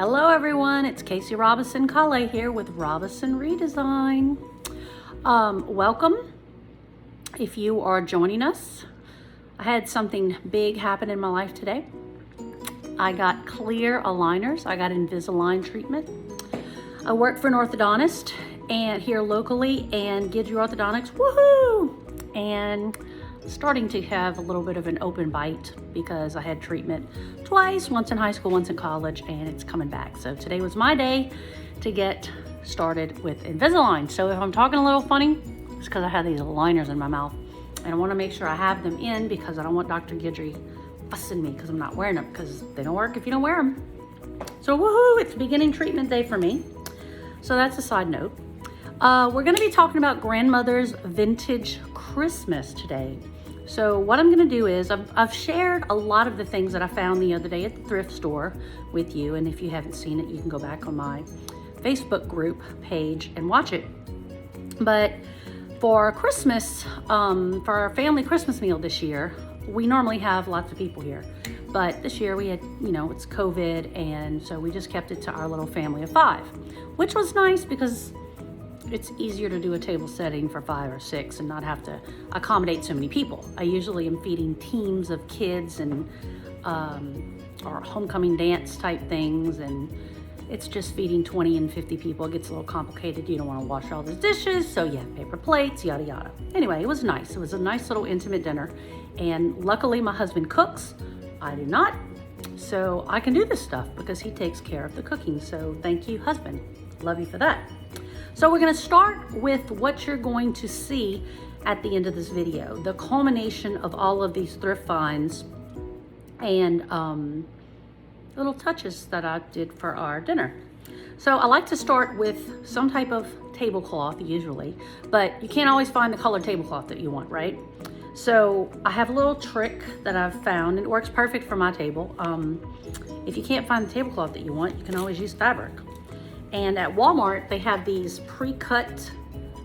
Hello everyone, it's Casey Robinson Kale here with Robinson Redesign. Welcome. If you are joining us, I had something big happen in my life today. I got clear aligners. I got Invisalign treatment. I work for an orthodontist and here locally and Gidget Orthodontics, woohoo! And starting to have a little bit of an open bite because I had treatment twice, once in high school, once in college, and it's coming back. So today was my day to get started with Invisalign. So if I'm talking a little funny, it's because I have these aligners in my mouth and I want to make sure I have them in because I don't want Dr. Gidget fussing me because I'm not wearing them because they don't work if you don't wear them. So woohoo, it's beginning treatment day for me. So that's a side note. We're going to be talking about grandmother's vintage Christmas today. So what I'm going to do is I've shared a lot of the things that I found the other day at the thrift store with you, and if you haven't seen it, you can go back on my Facebook group page and watch it. But for Christmas, for our family Christmas meal this year, we normally have lots of people here, but this year we had, it's COVID, and so we just kept it to our little family of 5, which was nice because it's easier to do a table setting for 5 or 6 and not have to accommodate so many people. I usually am feeding teams of kids and or homecoming dance type things, and it's just feeding 20 and 50 people. It gets a little complicated. You don't want to wash all the dishes, so you have paper plates, yada yada. Anyway, it was nice. It was a nice little intimate dinner, and luckily my husband cooks. I do not, so I can do this stuff because he takes care of the cooking. So thank you, husband. Love you for that. So we're going to start with what you're going to see at the end of this video, the culmination of all of these thrift finds and little touches that I did for our dinner. So I like to start with some type of tablecloth usually, but you can't always find the colored tablecloth that you want, right? So I have a little trick that I've found, and it works perfect for my table. If you can't find the tablecloth that you want, you can always use fabric. And at Walmart, they have these pre-cut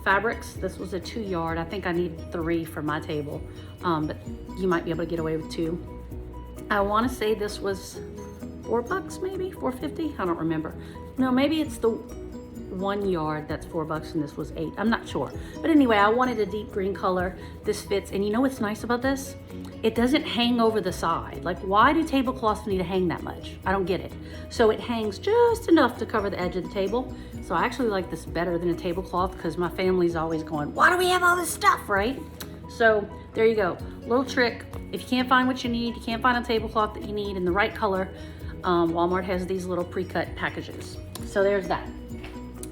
fabrics. This was a 2-yard. I think I need 3 for my table, but you might be able to get away with 2. I want to say this was $4 maybe, $4.50. I don't remember. No, maybe it's the 1 yard that's $4 and this was 8. I'm not sure. But anyway, I wanted a deep green color. This fits. And you know what's nice about this? It doesn't hang over the side. Like, why do tablecloths need to hang that much? I don't get it. So it hangs just enough to cover the edge of the table. So I actually like this better than a tablecloth because my family's always going, why do we have all this stuff, right? So there you go. Little trick. If you can't find what you need, you can't find a tablecloth that you need in the right color, Walmart has these little pre-cut packages. So there's that.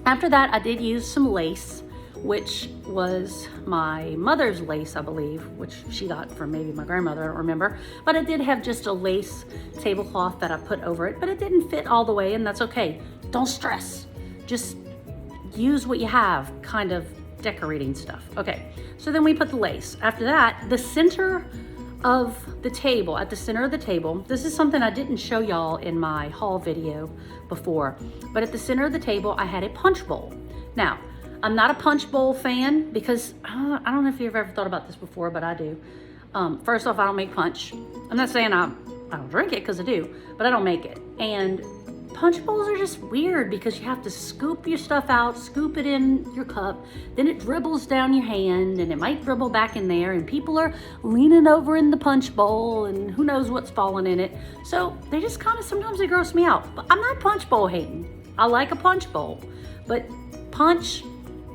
After that, I did use some lace, which was my mother's lace, I believe, which she got from maybe my grandmother, I don't remember. But I did have just a lace tablecloth that I put over it, but it didn't fit all the way, and that's okay. Don't stress. Just use what you have, kind of decorating stuff. Okay, so then we put the lace. After that, the center of the table, at the center of the table, this is something I didn't show y'all in my haul video before, but at the center of the table, I had a punch bowl. Now, I'm not a punch bowl fan because I don't know if you've ever thought about this before, but I do. First off, I don't make punch. I'm not saying I don't drink it because I do, but I don't make it. And punch bowls are just weird because you have to scoop your stuff out, scoop it in your cup, then it dribbles down your hand and it might dribble back in there and people are leaning over in the punch bowl and who knows what's falling in it. So they just kind of, sometimes they gross me out. But I'm not punch bowl hating. I like a punch bowl, but punch,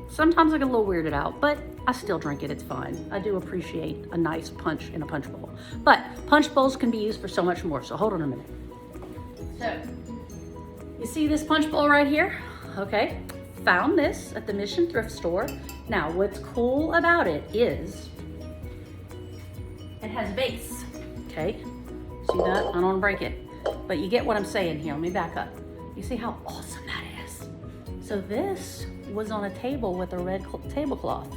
sometimes I get a little weirded out, but I still drink it, it's fine. I do appreciate a nice punch in a punch bowl. But punch bowls can be used for so much more, so hold on a minute. So, you see this punch bowl right here? Okay, found this at the Mission Thrift Store. Now, what's cool about it is it has a base, okay? See that? I don't want to break it, but you get what I'm saying here. Let me back up. You see how awesome that is? So this was on a table with a red tablecloth.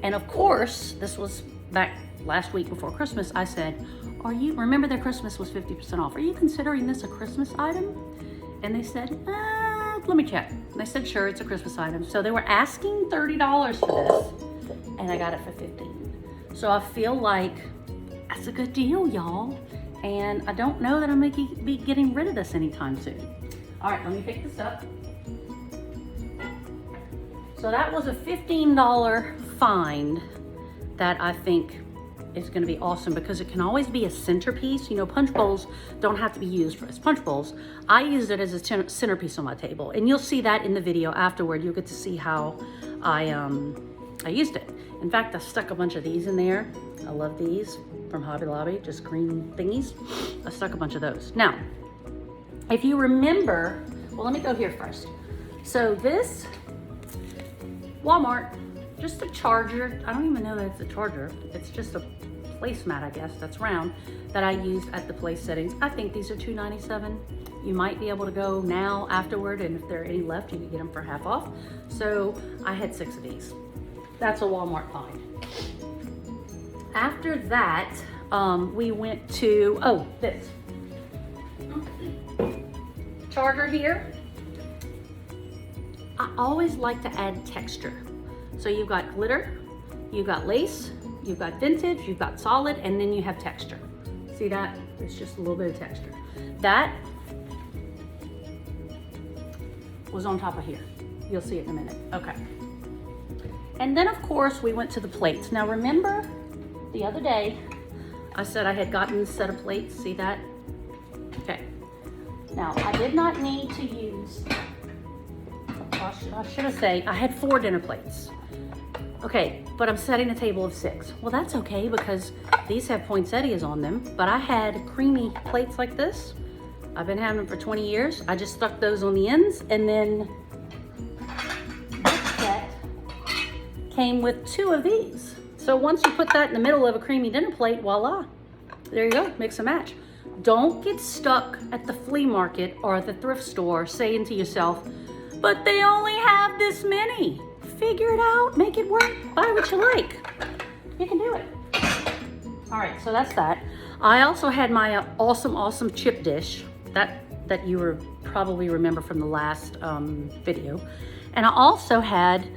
And of course, this was back last week before Christmas. I said, remember that Christmas was 50% off. Are you considering this a Christmas item? And they said, let me check. And I said, sure, it's a Christmas item. So they were asking $30 for this, and I got it for $15. So I feel like that's a good deal, y'all. And I don't know that I'm gonna be getting rid of this anytime soon. All right, let me pick this up. So that was a $15 find that I think is gonna be awesome because it can always be a centerpiece. You know, punch bowls don't have to be used as punch bowls. I used it as a centerpiece on my table, and you'll see that in the video afterward. You'll get to see how I used it. In fact, I stuck a bunch of these in there. I love these from Hobby Lobby, just green thingies. I stuck a bunch of those. Now, if you remember, well, let me go here first. So this, Walmart, just a charger. I don't even know that it's a charger. It's just a placemat, I guess, that's round, that I used at the place settings. I think these are $2.97. You might be able to go now afterward, and if there are any left, you can get them for half off. So I had 6 of these. That's a Walmart find. After that, we went to, oh, this. Charger here. I always like to add texture. So you've got glitter, you've got lace, you've got vintage, you've got solid, and then you have texture. See that? It's just a little bit of texture. That was on top of here. You'll see it in a minute. Okay. And then of course we went to the plates. Now remember the other day I said I had gotten a set of plates. See that? Okay. Now I did not need to use, I should have said I had 4 dinner plates. Okay, but I'm setting a table of 6. Well, that's okay because these have poinsettias on them, but I had creamy plates like this. I've been having them for 20 years. I just stuck those on the ends, and then this set came with 2 of these. So once you put that in the middle of a creamy dinner plate, voila, there you go, mix and match. Don't get stuck at the flea market or the thrift store saying to yourself, but they only have this many. Figure it out, make it work, buy what you like. You can do it. All right, so that's that. I also had my awesome chip dish that you probably remember from the last video. And I also had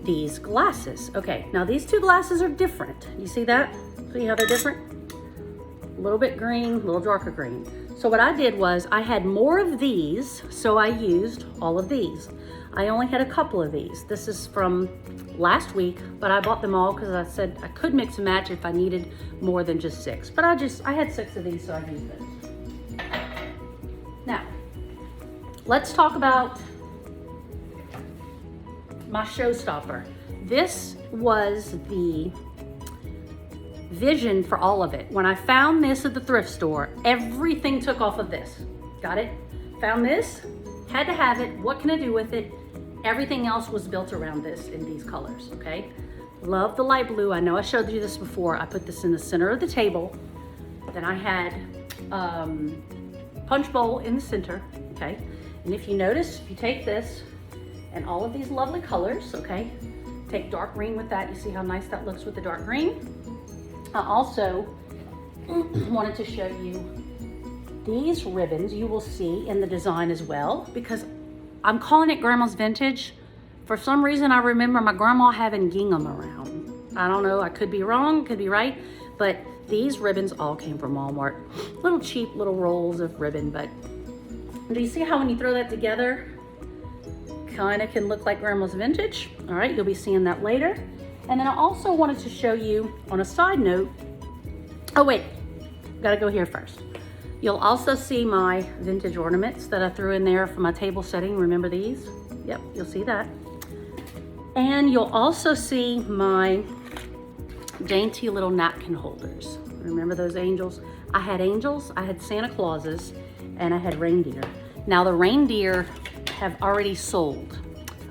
these glasses. Okay, now these 2 glasses are different. You see that? See how they're different? A little bit green, a little darker green. So what I did was I had more of these, so I used all of these. I only had a couple of these. This is from last week, but I bought them all because I said I could mix and match if I needed more than just 6. But I had 6 of these, so I used those. Now, let's talk about my showstopper. This was the vision for all of it. When I found this at the thrift store, everything took off of this. Got it? Found this, had to have it. What can I do with it? Everything else was built around this in these colors, okay? Love the light blue. I know I showed you this before. I put this in the center of the table. Then I had punch bowl in the center, okay? And if you notice, if you take this and all of these lovely colors, okay? Take dark green with that. You see how nice that looks with the dark green? I also wanted to show you these ribbons. You will see in the design as well, because I'm calling it Grandma's Vintage. For some reason, I remember my grandma having gingham around. I don't know, I could be wrong, could be right, but these ribbons all came from Walmart. Little cheap little rolls of ribbon, but do you see how when you throw that together, kind of can look like Grandma's Vintage? All right, you'll be seeing that later. And then I also wanted to show you on a side note, oh wait, gotta go here first. You'll also see my vintage ornaments that I threw in there for my table setting. Remember these? Yep, you'll see that. And you'll also see my dainty little napkin holders. Remember those angels? I had Santa Clauses, and I had reindeer. Now the reindeer have already sold.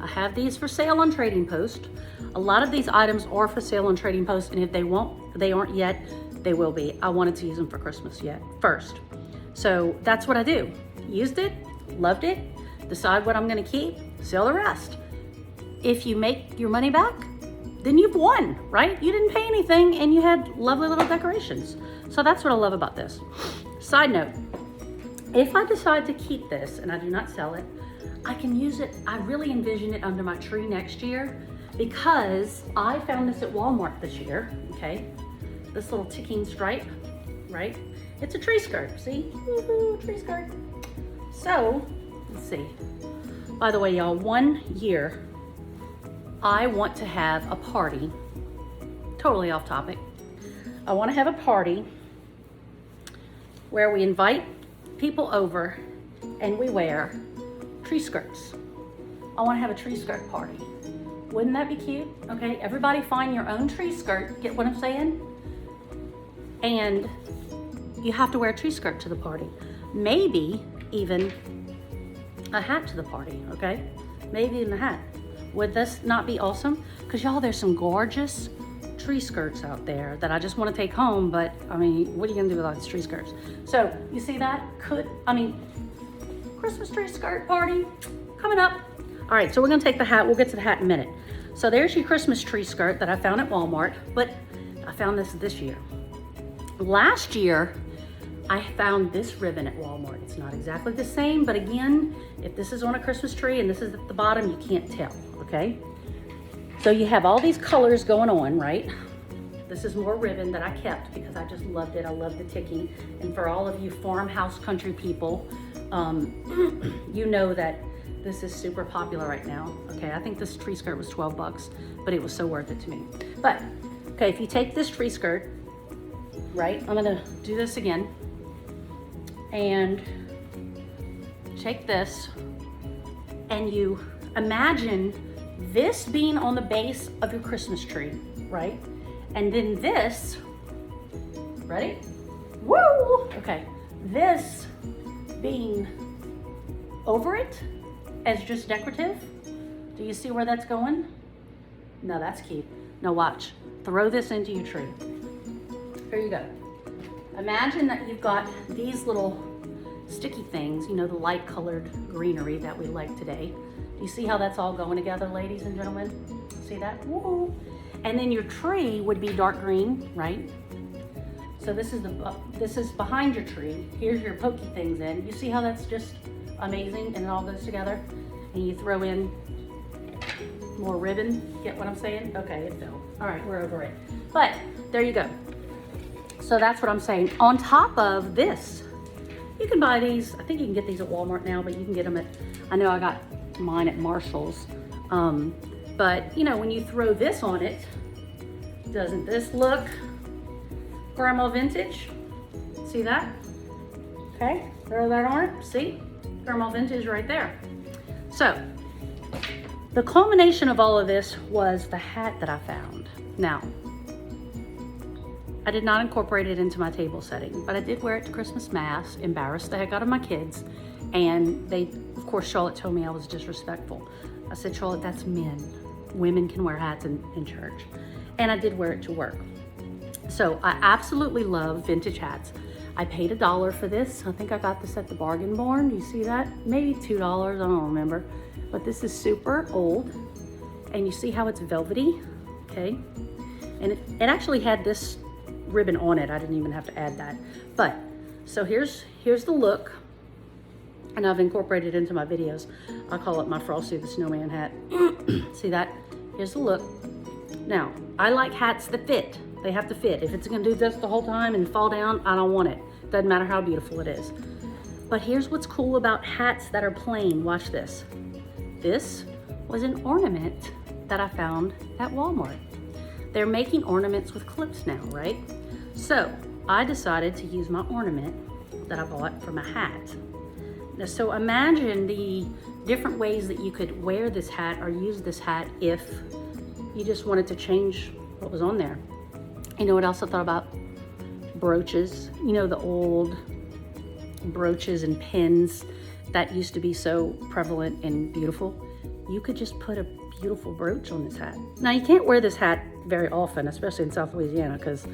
I have these for sale on Trading Post. A lot of these items are for sale on Trading Post, and if they aren't yet, they will be. I wanted to use them for Christmas first. So that's what I do. Used it, loved it, decide what I'm gonna keep, sell the rest. If you make your money back, then you've won, right? You didn't pay anything and you had lovely little decorations. So that's what I love about this. Side note, if I decide to keep this and I do not sell it, I can use it, I really envision it under my tree next year, because I found this at Walmart this year, okay? This little ticking stripe, right? It's a tree skirt, see? Woohoo, tree skirt. So Let's see. By the way, y'all, one year, I want to have a party, totally off topic. I want to have a party where we invite people over and we wear tree skirts. I want to have a tree skirt party. Wouldn't that be cute? Okay, everybody find your own tree skirt. Get what I'm saying? And you have to wear a tree skirt to the party. Maybe even a hat to the party, okay? Maybe even a hat. Would this not be awesome? Because y'all, there's some gorgeous tree skirts out there that I just want to take home, but I mean, what are you gonna do with all these tree skirts? So you see that? Christmas tree skirt party coming up. All right, so we're gonna take the hat. We'll get to the hat in a minute. So there's your Christmas tree skirt that I found at Walmart, but I found this year. Last year, I found this ribbon at Walmart. It's not exactly the same, but again, if this is on a Christmas tree and this is at the bottom, you can't tell, okay? So you have all these colors going on, right? This is more ribbon that I kept because I just loved it. I love the ticking. And for all of you farmhouse country people, you know that this is super popular right now. Okay, I think this tree skirt was 12 bucks, but it was so worth it to me. But, okay, if you take this tree skirt, right, I'm gonna do this again, and take this, and you imagine this being on the base of your Christmas tree, right? And then this, ready? Woo! Okay, this being over it as just decorative. Do you see where that's going? No, that's cute. Now watch, throw this into your tree. Here you go. Imagine that you've got these little sticky things, you know, the light colored greenery that we like today. Do you see how that's all going together, ladies and gentlemen? See that? Woo! And then your tree would be dark green, right? So this is behind your tree. Here's your pokey things in. You see how that's just amazing and it all goes together? And you throw in more ribbon. Get what I'm saying? Okay, it fell. All right, we're over it. But there you go. So that's what I'm saying. On top of this, you can buy these. I think you can get these at Walmart now, but you can get them at, I know I got mine at Marshall's. But you know, when you throw this on it, doesn't this look grandma vintage? See that? Okay, throw that on it. See? Grandma vintage right there. So, the culmination of all of this was the hat that I found. Now, I did not incorporate it into my table setting, but I did wear it to Christmas Mass, embarrassed the heck out of my kids, and they, of course, Charlotte told me I was disrespectful. I said, Charlotte, that's men. Women can wear hats in church. And I did wear it to work. So I absolutely love vintage hats. I paid $1 for this. I think I got this at the Bargain Barn. Do you see that? Maybe $2, I don't remember. But this is super old. And you see how it's velvety, okay? And it actually had this ribbon on it. I didn't even have to add that. But, so here's the look. And I've incorporated it into my videos. I call it my Frosty the Snowman hat. See that? Here's the look. Now, I like hats that fit. They have to fit. If it's gonna do this the whole time and fall down, I don't want it. Doesn't matter how beautiful it is. But here's what's cool about hats that are plain. Watch this. This was an ornament that I found at Walmart. They're making ornaments with clips now, right? So I decided to use my ornament that I bought for my hat. Now, so imagine the different ways that you could wear this hat or use this hat if you just wanted to change what was on there. You know what else I thought about? Brooches. You know, the old brooches and pins that used to be so prevalent and beautiful. You could just put a beautiful brooch on this hat. Now, you can't wear this hat very often, especially in South Louisiana, because,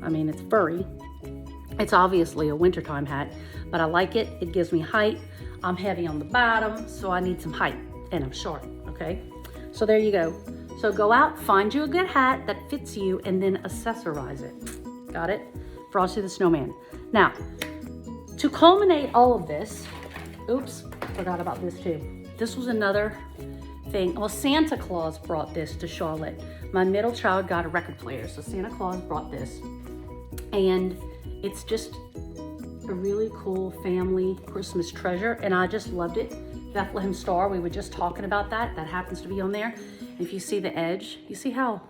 I mean, it's furry. It's obviously a wintertime hat, but I like it. It gives me height. I'm heavy on the bottom, so I need some height, and I'm short, okay? So there you go. So go out, find you a good hat that fits you, and then accessorize it. Got it? Frosty the Snowman. Now, to culminate all of this, oops, forgot about this too. This was another thing. Well, Santa Claus brought this to Charlotte. My middle child got a record player, so Santa Claus brought this. And it's just a really cool family Christmas treasure, and I just loved it Bethlehem Star. We were just talking about that. That happens to be on there. And if you see the edge, you see how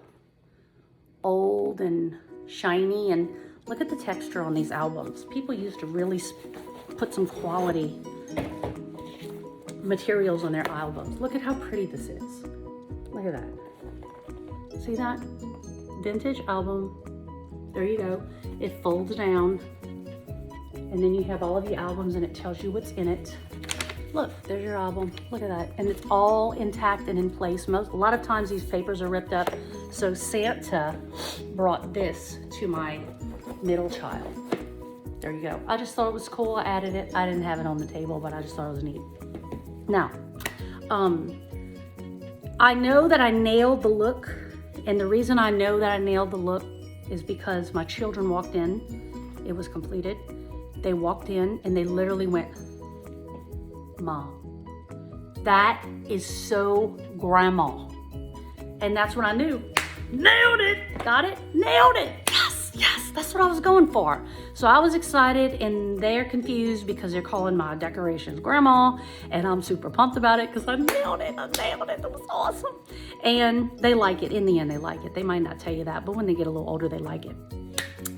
old and shiny, and look at the texture on these albums. People used to really put some quality materials on their albums. Look at how pretty this is. Look at that. See that? Vintage album. There you go. It folds down, and then you have all of your albums, and it tells you what's in it. Look, there's your album. Look at that. And it's all intact and in place. A lot of times these papers are ripped up. So Santa brought this to my middle child. There you go. I just thought it was cool. I added it. I didn't have it on the table, but I just thought it was neat. Now, I know that I nailed the look. And the reason I know that I nailed the look is because my children walked in. It was completed. They walked in and they literally went, Mom, that is so grandma. And that's when I knew. Nailed it. Got it? Nailed it. Yes, yes, that's what I was going for. So I was excited, and they're confused because they're calling my decorations grandma, and I'm super pumped about it because I nailed it. I nailed it. That was awesome. And they like it. In the end, they like it. They might not tell you that, but when they get a little older, they like it.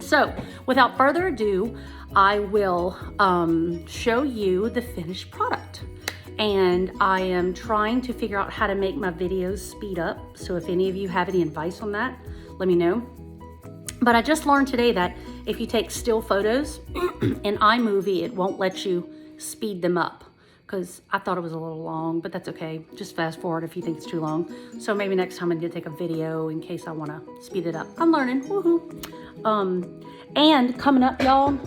So without further ado, I will show you the finished product. And I am trying to figure out how to make my videos speed up. So if any of you have any advice on that, let me know. But I just learned today that if you take still photos in iMovie, it won't let you speed them up, because I thought it was a little long, but that's okay. Just fast forward if you think it's too long. So maybe next time I need to take a video in case I want to speed it up. I'm learning, woohoo. And coming up, y'all,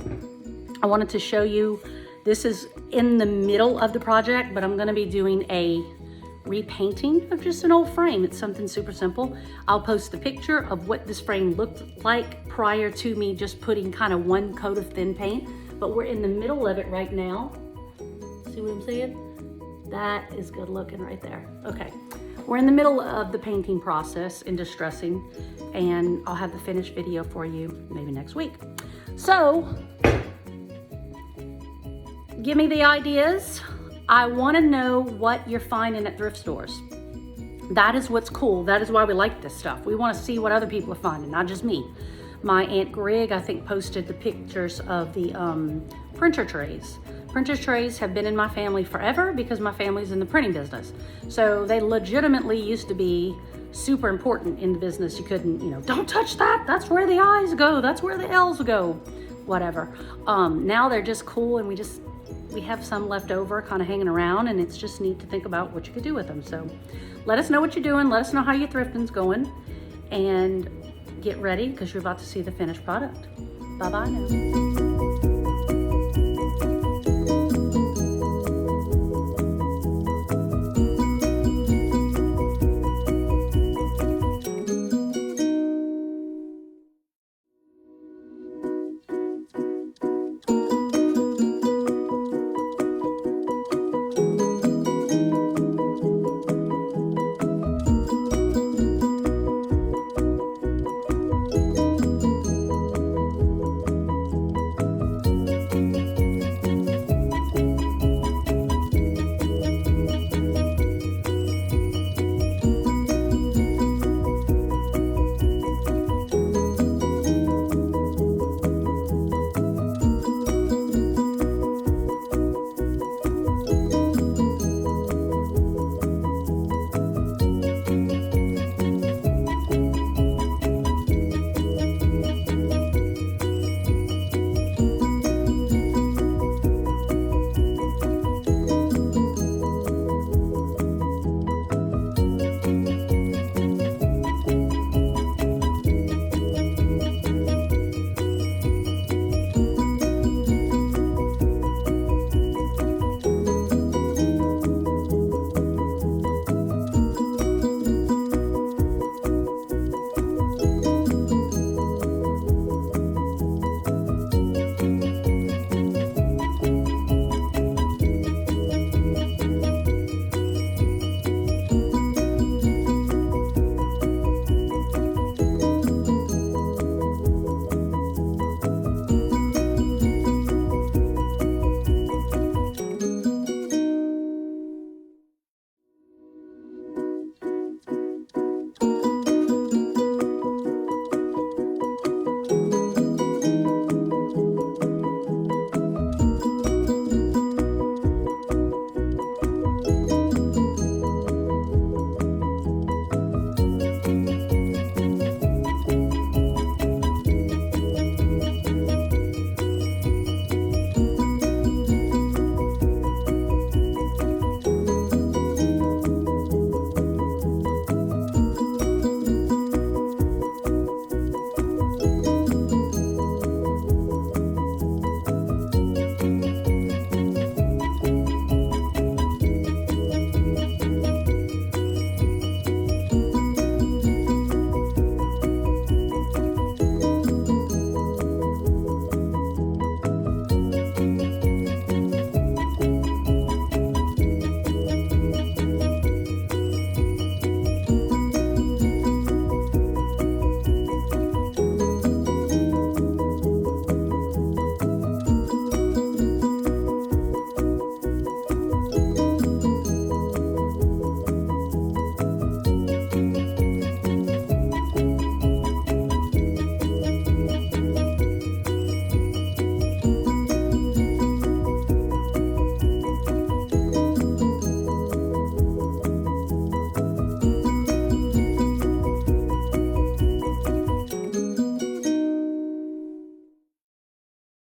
I wanted to show you, this is in the middle of the project, but I'm going to be doing a repainting of just an old frame. It's something super simple. I'll post the picture of what this frame looked like prior to me just putting kind of one coat of thin paint, but we're in the middle of it right now. See what I'm saying? That is good looking right there. Okay, we're in the middle of the painting process and distressing, and I'll have the finished video for you maybe next week. So give me the ideas. I want to know what you're finding at thrift stores. That is what's cool. That is why we like this stuff. We want to see what other people are finding, not just me. My Aunt Grig, I think, posted the pictures of the printer trays. Printer trays have been in my family forever because my family's in the printing business. So they legitimately used to be super important in the business. You couldn't, don't touch that. That's where the I's go. That's where the L's go. Whatever. Now they're just cool, and we have some left over kind of hanging around, and it's just neat to think about what you could do with them. So let us know what you're doing. Let us know how your thrifting's going, and get ready because you're about to see the finished product. Bye-bye now.